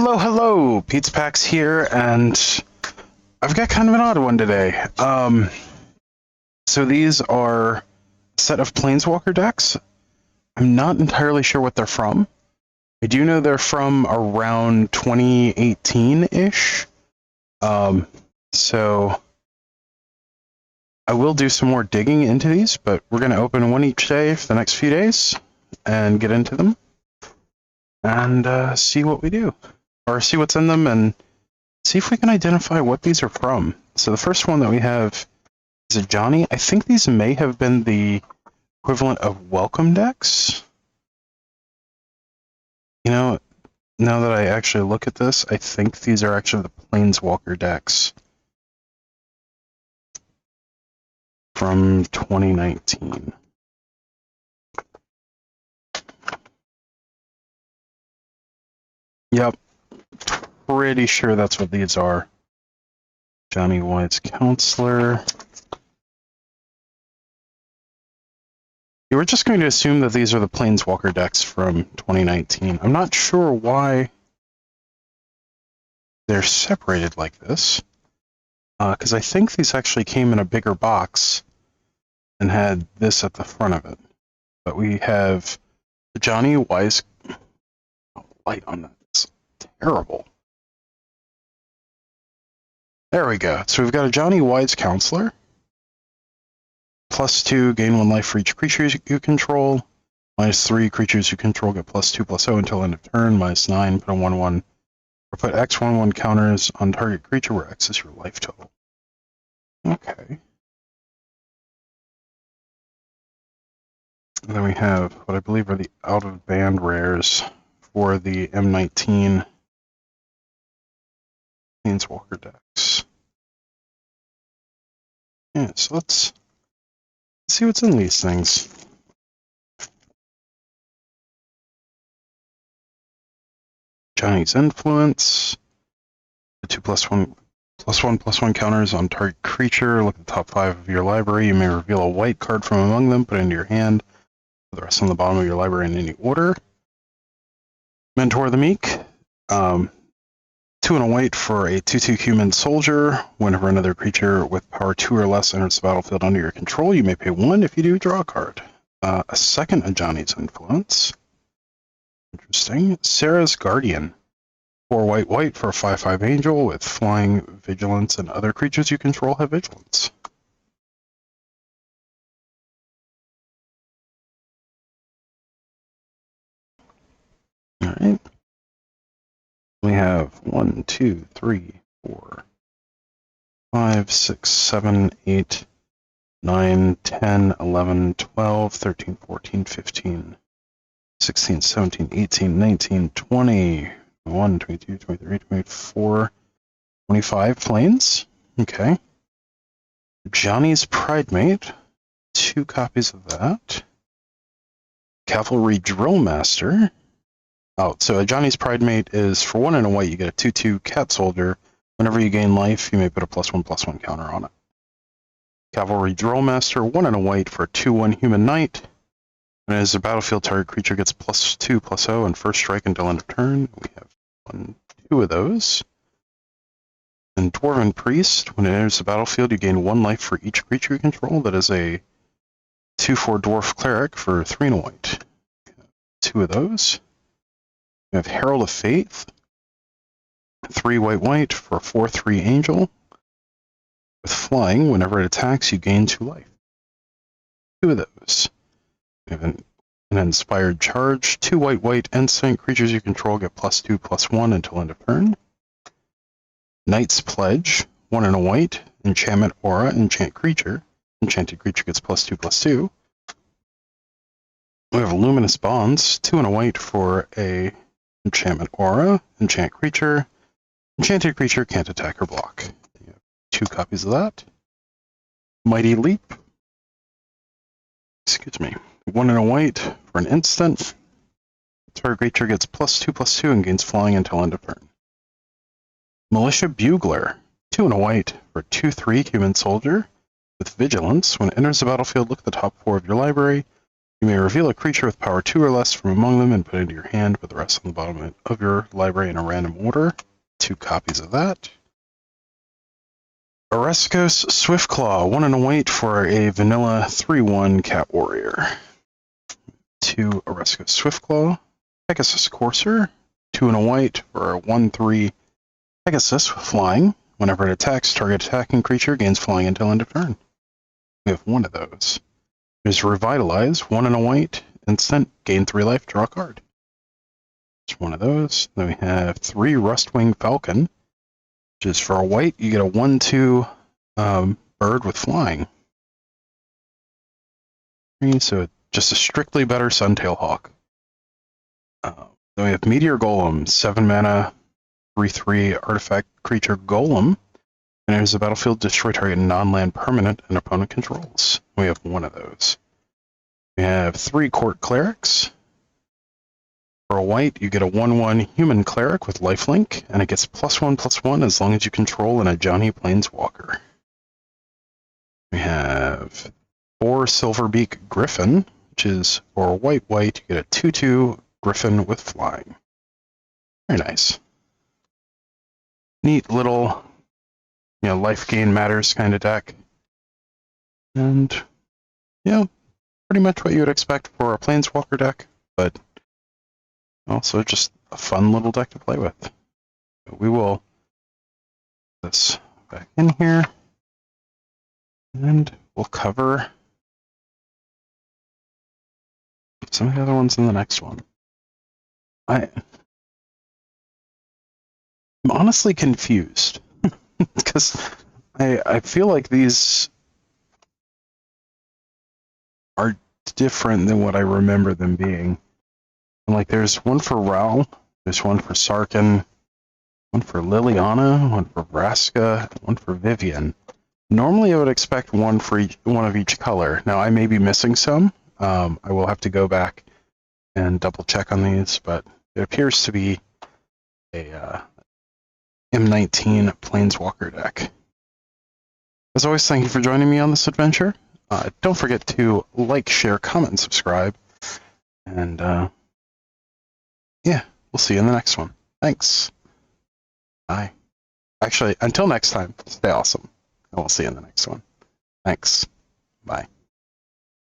Hello, hello! Pete's Packs here, and I've got kind of an odd one today. So these are a set of Planeswalker decks. I'm not entirely sure what they're from. I do know they're from around 2018-ish. So I will do some more digging into these, but we're going to open one each day for the next few days and get into them and see what we do. Or see what's in them and see if we can identify what these are from. So the first one that we have is Ajani. I think these may have been the equivalent of welcome decks. You know, now that I actually look at this, I think these are actually the Planeswalker decks from 2019. Yep, pretty sure that's what these are. Johnny White's Counselor. You were just going to assume that these are the Planeswalker decks from 2019. I'm not sure why they're separated like this, because I think these actually came in a bigger box and had this at the front of it. But we have Johnny Wise. Oh, light on that. It's terrible. There we go. So we've got a Johnny Wise Counselor. +2, gain 1 life for each creature you control. -3, creatures you control get +2/+0 until end of turn. -9, put a 1/1, or put X 1/1 counters on target creature where X is your life total. Okay. And then we have what I believe are the out-of-band rares for the M19 Planeswalker decks. Yeah, so let's see what's in these things. Johnny's Influence. The 2/+1/+1/+1 counters on target creature. Look at the top 5 of your library. You may reveal a white card from among them, put it into your hand. Put the rest on the bottom of your library in any order. Mentor the Meek. 2 and a white for a 2/2 human soldier. Whenever another creature with power 2 or less enters the battlefield under your control, you may pay 1. If you do, draw a card. A second Ajani's Influence. Interesting. Sarah's Guardian. 4 white for a 5/5 angel with flying, vigilance, and other creatures you control have vigilance. Alright. We have 1, 2, 3, 4, 5, 6, 7, 8, 9, 10, 11, 12, 13, 14, 15, 16, 17, 18, 19, 20, 21, 22, 23, 24, 25 planes. Okay. Johnny's Pridemate. 2 copies of that. Cavalry Drillmaster. Oh, so Johnny's Pridemate is for 1 and a white, you get a 2/2 cat soldier. Whenever you gain life, you may put a +1/+1 counter on it. Cavalry Drillmaster, 1 and a white for a 2/1 human knight. When it is a battlefield, target creature gets +2/+0 and first strike until end of turn. We have 2 of those. And Dwarven Priest, when it enters the battlefield, you gain 1 life for each creature you control. That is a 2/4 Dwarf Cleric for 3 and a white. 2 of those. We have Herald of Faith, 3 white for a 4/3 angel. With flying, whenever it attacks, you gain 2 life. 2 of those. We have an Inspired Charge, 2 white instant. Creatures you control get +2/+1 until end of turn. Knight's Pledge, 1 and a white, enchantment aura, enchant creature. Enchanted creature gets +2/+2. We have Luminous Bonds, 2 and a white for a enchantment aura, enchant creature. Enchanted creature can't attack or block. You have 2 copies of that. Mighty Leap. Excuse me. 1 and a white for an instant. Target creature gets +2/+2 and gains flying until end of turn. Militia Bugler. 2 and a white for a 2/3 human soldier with vigilance. When it enters the battlefield, look at the top 4 of your library. You may reveal a creature with power 2 or less from among them and put it into your hand with the rest on the bottom of your library in a random order. 2 copies of that. Oreskos Swiftclaw, 1 and a white for a vanilla 3/1 cat warrior. 2 Oreskos Swiftclaw. Pegasus Courser, 2 and a white for a 1/3 Pegasus with flying. Whenever it attacks, target attacking creature gains flying until end of turn. We have 1 of those. There's Revitalize, 1 and a white, instant, gain 3 life, draw a card. There's 1 of those. Then we have 3 Rustwing Falcon, which is for a white, you get a 1/2 bird with flying. So just a strictly better Suntail Hawk. Then we have Meteor Golem, 7 mana, 3/3 artifact creature golem. And enters the battlefield, destroy target non-land permanent and opponent controls. We have 1 of those. We have 3 Court Clerics. For a white, you get a 1/1 human cleric with lifelink, and it gets +1/+1 as long as you control an Ajani Planeswalker. We have 4 Silverbeak Griffin, which is for a white, you get a 2/2 Griffin with flying. Very nice. Neat little, life gain matters kind of deck. And, pretty much what you would expect for a Planeswalker deck, but also just a fun little deck to play with. So we will put this back in here, and we'll cover some of the other ones in the next one. I'm honestly confused, because I feel like these are different than what I remember them being. And like, there's 1 for Raoul, there's 1 for Sarkhan, 1 for Liliana, 1 for Vraska, 1 for Vivian. Normally I would expect 1 for one of each color. Now I may be missing some. I will have to go back and double check on these, but it appears to be a M19 Planeswalker deck. As always, thank you for joining me on this adventure. Don't forget to like, share, comment, and subscribe. And we'll see you in the next one. Thanks. Bye. Actually, until next time, stay awesome. And we'll see you in the next one. Thanks. Bye.